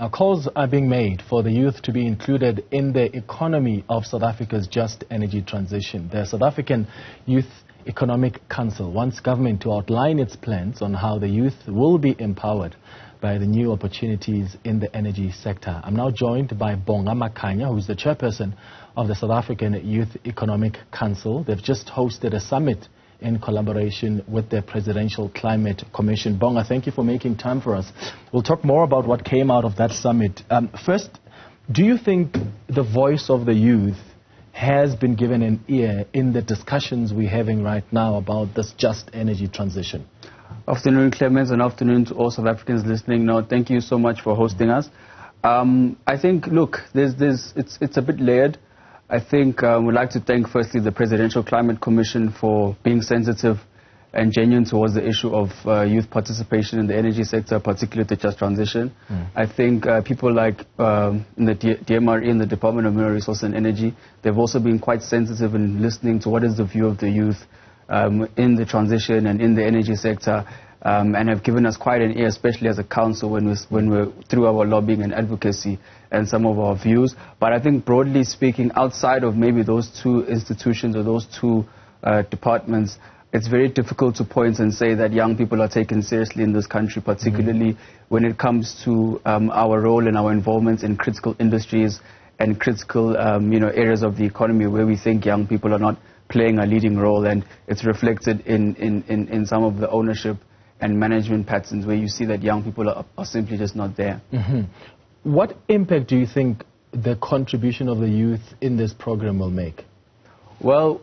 Now, calls are being made for the youth to be included in the economy of South Africa's just energy transition. The South African Youth Economic Council wants government to outline its plans on how the youth will be empowered by the new opportunities in the energy sector. I'm now joined by Bonga Makhanya, who is the chairperson of the South African Youth Economic Council. They've just hosted a summit in collaboration with the Presidential Climate Commission. Bonga, thank you for making time for us. We'll talk more about what came out of that summit. First, do you think the voice of the youth has been given an ear in the discussions we're having right now about this just energy transition? Afternoon, Clemens, and afternoon to all South Africans listening. No, thank you so much for hosting us. I think, look, it's a bit layered. I think we'd like to thank firstly the Presidential Climate Commission for being sensitive and genuine towards the issue of youth participation in the energy sector, particularly the just transition. I think people like in the DMRE and the Department of Mineral Resources and Energy, they've also been quite sensitive in listening to what is the view of the youth in the transition and in the energy sector, and have given us quite an ear, especially as a council when we're through our lobbying and advocacy and some of our views. But I think broadly speaking, outside of maybe those two institutions or those two departments, it's very difficult to point and say that young people are taken seriously in this country, particularly when it comes to our role and our involvement in critical industries and critical areas of the economy where we think young people are not playing a leading role, and it's reflected in some of the ownership and management patterns where you see that young people are simply just not there. What impact do you think the contribution of the youth in this program will make? Well,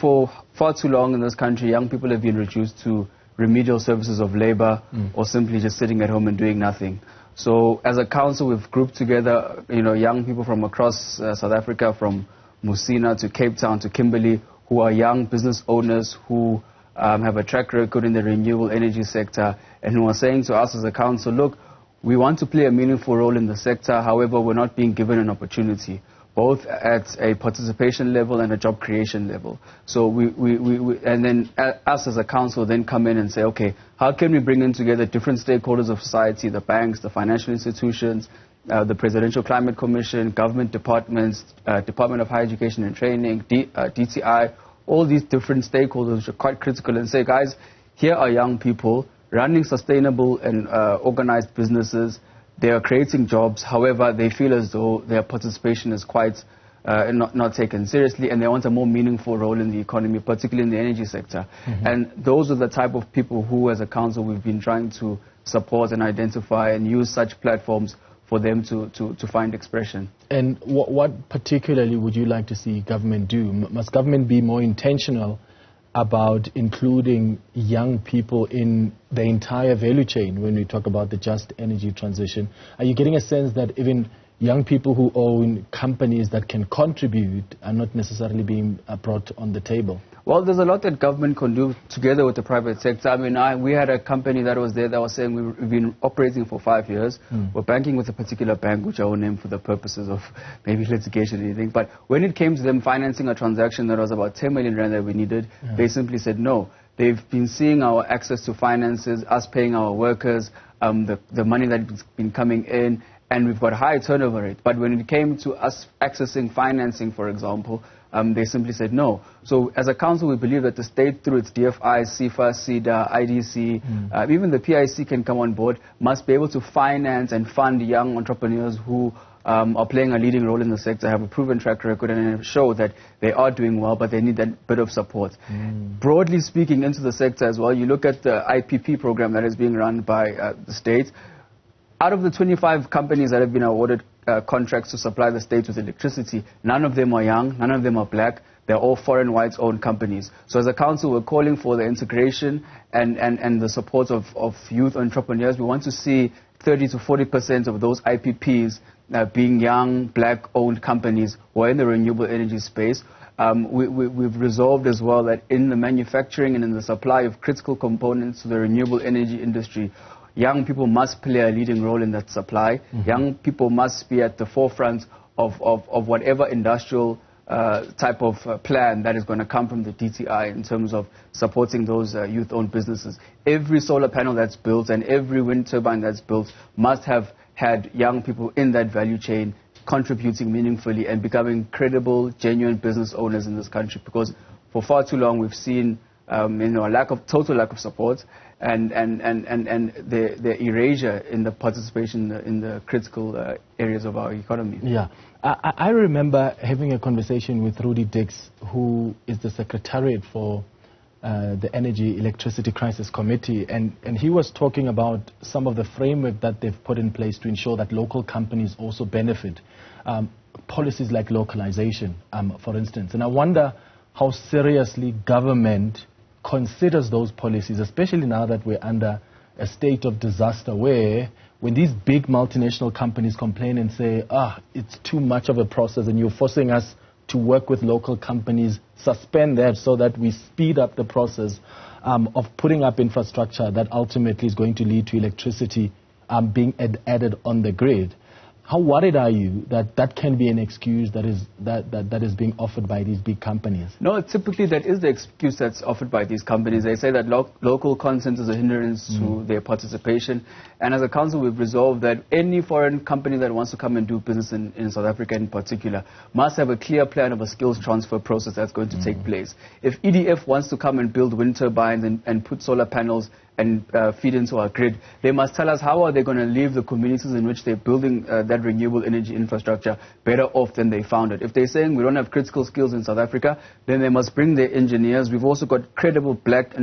for far too long in this country, young people have been reduced to remedial services of labor or simply just sitting at home and doing nothing. So as a council, we've grouped together, young people from across South Africa, from Musina to Cape Town to Kimberley, who are young business owners who have a track record in the renewable energy sector and who are saying to us as a council, look, we want to play a meaningful role in the sector, however, we're not being given an opportunity, both at a participation level and a job creation level. So and then us as a council then come in and say, okay, how can we bring in together different stakeholders of society, the banks, the financial institutions, the Presidential Climate Commission, government departments, Department of Higher Education and Training, DTI, all these different stakeholders which are quite critical, and say, guys, here are young people running sustainable and organized businesses. They are creating jobs. However, they feel as though their participation is quite not taken seriously, and they want a more meaningful role in the economy, particularly in the energy sector. And those are the type of people who, as a council, we've been trying to support and identify and use such platforms for them to find expression. And what particularly would you like to see government do? Must government be more intentional about including young people in the entire value chain when we talk about the just energy transition? Are you getting a sense that even young people who own companies that can contribute are not necessarily being brought on the table? Well, there's a lot that government can do together with the private sector. I mean, we had a company that was there that was saying we've been operating for 5 years. We're banking with a particular bank, which I won't name for the purposes of maybe litigation or anything. But when it came to them financing a transaction that was about 10 million rand that we needed, they simply said no. They've been seeing our access to finances, us paying our workers, the money that's been coming in, and we've got a high turnover rate. But when it came to us accessing financing, for example, they simply said no. So as a council, we believe that the state, through its DFI, CIFA, CEDA, IDC, even the PIC can come on board, must be able to finance and fund young entrepreneurs who are playing a leading role in the sector, have a proven track record, and show that they are doing well, but they need that bit of support. Broadly speaking, into the sector as well, you look at the IPP program that is being run by the state. Out of the 25 companies that have been awarded contracts to supply the state with electricity, none of them are young, none of them are black. They're all foreign whites-owned companies. So as a council, we're calling for the integration and the support of youth entrepreneurs. We want to see 30 to 40% of those IPPs being young, black-owned companies who are in the renewable energy space. We've resolved as well that in the manufacturing and in the supply of critical components to the renewable energy industry, young people must play a leading role in that supply. Young people must be at the forefront of whatever industrial type of plan that is going to come from the DTI in terms of supporting those youth-owned businesses. Every solar panel that's built and every wind turbine that's built must have had young people in that value chain contributing meaningfully and becoming credible, genuine business owners in this country. Because for far too long we've seen a total lack of support and the erasure in the participation in the critical areas of our economy. Yeah. I remember having a conversation with Rudy Dix, who is the Secretariat for the Energy Electricity Crisis Committee, and he was talking about some of the framework that they've put in place to ensure that local companies also benefit. Policies like localization, for instance. And I wonder how seriously government considers those policies, especially now that we're under a state of disaster where when these big multinational companies complain and say, it's too much of a process and you're forcing us to work with local companies, suspend that so that we speed up the process of putting up infrastructure that ultimately is going to lead to electricity being added on the grid. How worried are you that that can be an excuse that is being offered by these big companies? No, typically that is the excuse that's offered by these companies. They say that local content is a hindrance to their participation. And as a council, we've resolved that any foreign company that wants to come and do business in South Africa in particular must have a clear plan of a skills transfer process that's going to take place. If EDF wants to come and build wind turbines and put solar panels and feed into our grid, they must tell us how are they going to leave the communities in which they're building that renewable energy infrastructure better off than they found it. If they're saying we don't have critical skills in South Africa, then they must bring their engineers. We've also got credible black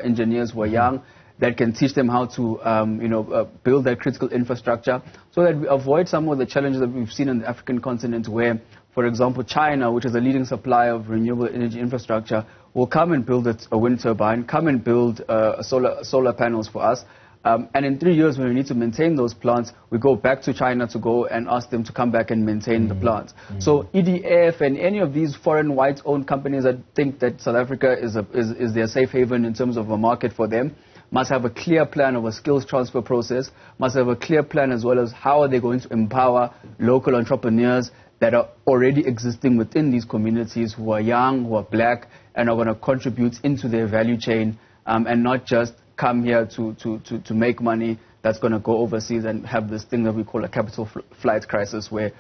engineers who are young that can teach them how to build that critical infrastructure so that we avoid some of the challenges that we've seen on the African continent where, for example, China, which is a leading supplier of renewable energy infrastructure, will come and build a wind turbine, come and build solar panels for us. And in 3 years, when we need to maintain those plants, we go back to China to go and ask them to come back and maintain the plants. So EDF and any of these foreign white-owned companies that think that South Africa is their safe haven in terms of a market for them must have a clear plan of a skills transfer process, must have a clear plan as well as how are they going to empower local entrepreneurs that are already existing within these communities who are young, who are black, and are going to contribute into their value chain and not just come here to make money that's going to go overseas and have this thing that we call a capital flight crisis where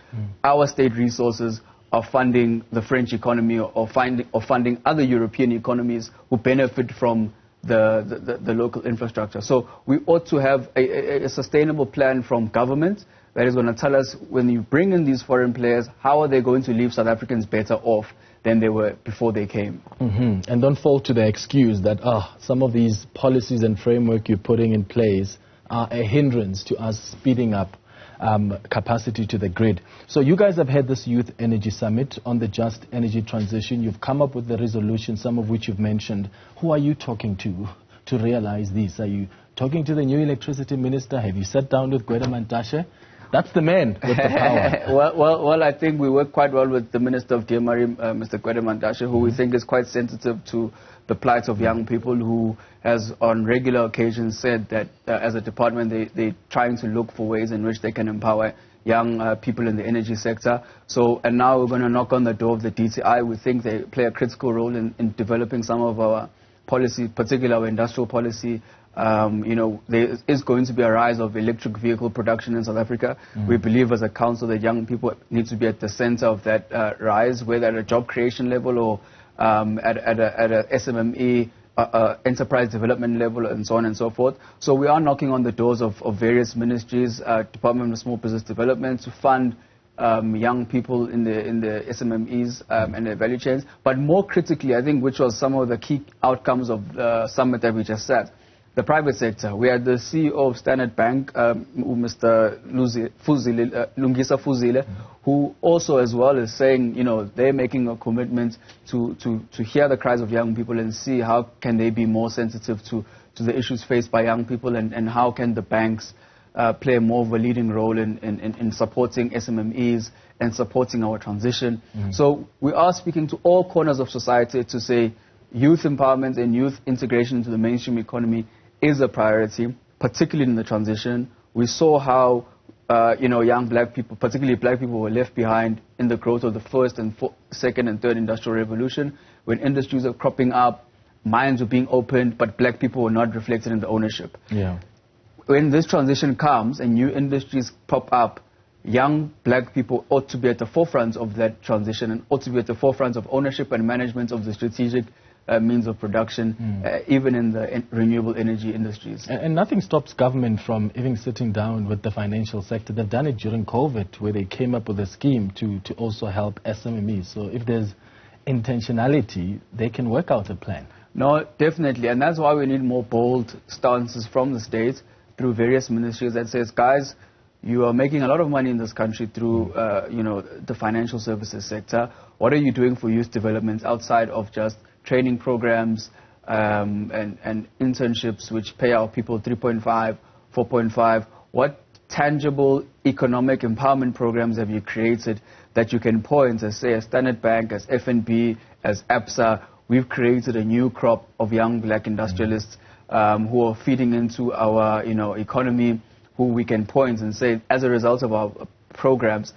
our state resources are funding the French economy or funding other European economies who benefit from the local infrastructure. So we ought to have a sustainable plan from government that is going to tell us when you bring in these foreign players, how are they going to leave South Africans better off than they were before they came. And don't fall to the excuse that some of these policies and framework you're putting in place are a hindrance to us speeding up capacity to the grid. So you guys have had this Youth Energy Summit on the just energy transition. You've come up with the resolution, some of which you've mentioned. Who are you talking to realize this? Are you talking to the new electricity minister? Have you sat down with Gwede Mantashe? That's the man with the power. well, I think we work quite well with the Minister of DMRE, Mr. Gwede Mantashe, who we think is quite sensitive to the plight of young people, who has on regular occasions said that as a department they're trying to look for ways in which they can empower young people in the energy sector. So, and now we're going to knock on the door of the DTI. We think they play a critical role in developing some of our policy, particularly our industrial policy. There is going to be a rise of electric vehicle production in South Africa. We believe as a council that young people need to be at the center of that rise, whether at a job creation level or at a SMME enterprise development level and so on and so forth. So we are knocking on the doors of various ministries, Department of Small Business Development, to fund young people in the SMMEs and the value chains. But more critically, I think, which was some of the key outcomes of the summit that we just said, the private sector. We had the CEO of Standard Bank, Mr. Lungisa Fuzile, who also as well is saying, they're making a commitment to hear the cries of young people and see how can they be more sensitive to the issues faced by young people and how can the banks play more of a leading role in supporting SMMEs and supporting our transition. So we are speaking to all corners of society to say youth empowerment and youth integration into the mainstream economy is a priority, particularly in the transition. We saw how, young black people, particularly black people, were left behind in the growth of the first and second and third industrial revolution, when industries are cropping up, mines were being opened, but black people were not reflected in the ownership. when this transition comes and new industries pop up, young black people ought to be at the forefront of that transition and ought to be at the forefront of ownership and management of the strategic means of production, even in the renewable energy industries. And nothing stops government from even sitting down with the financial sector. They've done it during COVID, where they came up with a scheme to also help SMMEs. So if there's intentionality, they can work out a plan. No, definitely. And that's why we need more bold stances from the states through various ministries that says, guys, you are making a lot of money in this country through, the financial services sector. What are you doing for youth development outside of just training programs and internships which pay our people 3.5, 4.5? What tangible economic empowerment programs have you created that you can point as, say, as Standard Bank, as FNB, as ABSA? We've created a new crop of young black industrialists who are feeding into our economy, who we can point and say, as a result of our programs,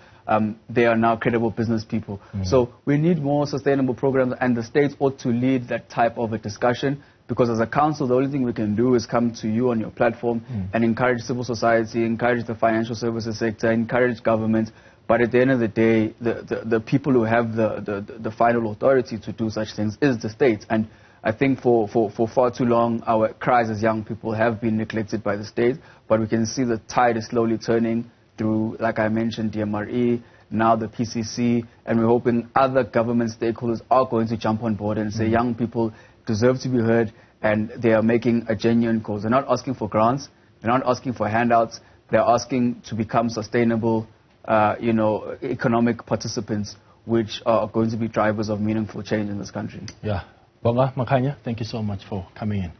they are now credible business people. So we need more sustainable programs, and the states ought to lead that type of a discussion, because as a council, the only thing we can do is come to you on your platform and encourage civil society, encourage the financial services sector, encourage government. But at the end of the day, the people who have the final authority to do such things is the states. And I think for far too long, our cries as young people have been neglected by the state. But we can see the tide is slowly turning through, like I mentioned, DMRE, now the PCC, and we're hoping other government stakeholders are going to jump on board and say young people deserve to be heard, and they are making a genuine cause. They're not asking for grants, they're not asking for handouts, they're asking to become sustainable, economic participants, which are going to be drivers of meaningful change in this country. Yeah. Bonga, Makhanya, thank you so much for coming in.